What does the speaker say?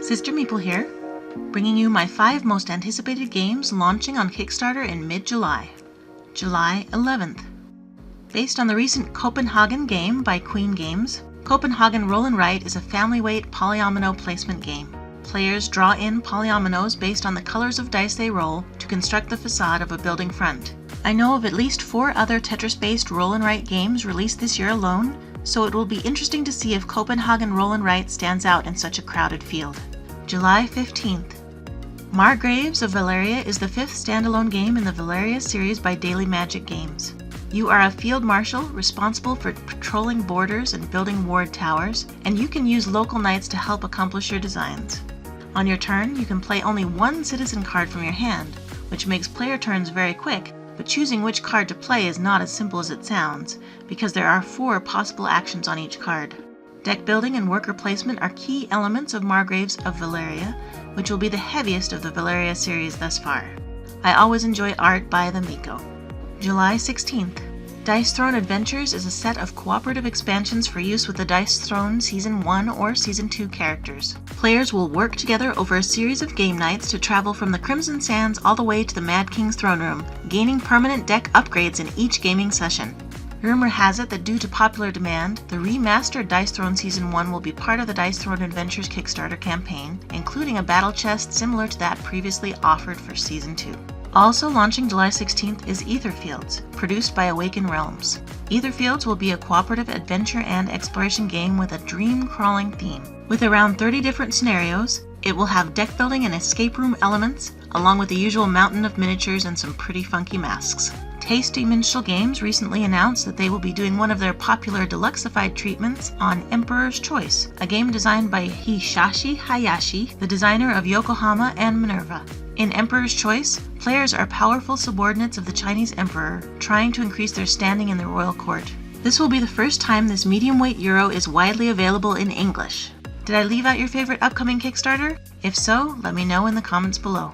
Sister Meeple here, bringing you my 5 most anticipated games launching on Kickstarter in mid-July, July 11th. Based on the recent Copenhagen game by Queen Games, Copenhagen Roll and Write is a family-weight polyomino placement game. Players draw in polyominoes based on the colors of dice they roll to construct the facade of a building front. I know of at least 4 other Tetris-based roll and write games released this year alone, so it will be interesting to see if Copenhagen Roll and Write stands out in such a crowded field. July 15th. Margraves of Valeria is the 5th standalone game in the Valeria series by Daily Magic Games. You are a field marshal responsible for patrolling borders and building ward towers, and you can use local knights to help accomplish your designs. On your turn, you can play only 1 citizen card from your hand, which makes player turns very quick, but choosing which card to play is not as simple as it sounds, because there are 4 possible actions on each card. Deck building and worker placement are key elements of Margraves of Valeria, which will be the heaviest of the Valeria series thus far. I always enjoy art by the Miko. July 16th. Dice Throne Adventures is a set of cooperative expansions for use with the Dice Throne Season 1 or Season 2 characters. Players will work together over a series of game nights to travel from the Crimson Sands all the way to the Mad King's throne room, gaining permanent deck upgrades in each gaming session. Rumor has it that due to popular demand, the remastered Dice Throne Season 1 will be part of the Dice Throne Adventures Kickstarter campaign, including a battle chest similar to that previously offered for Season 2. Also launching July 16th is Aetherfields, produced by Awaken Realms. Aetherfields will be a cooperative adventure and exploration game with a dream-crawling theme. With around 30 different scenarios, it will have deck building and escape room elements, along with the usual mountain of miniatures and some pretty funky masks. Tasty Minstrel Games recently announced that they will be doing one of their popular deluxified treatments on Emperor's Choice, a game designed by Hisashi Hayashi, the designer of Yokohama and Minerva. In Emperor's Choice, players are powerful subordinates of the Chinese emperor, trying to increase their standing in the royal court. This will be the first time this medium-weight euro is widely available in English. Did I leave out your favorite upcoming Kickstarter? If so, let me know in the comments below.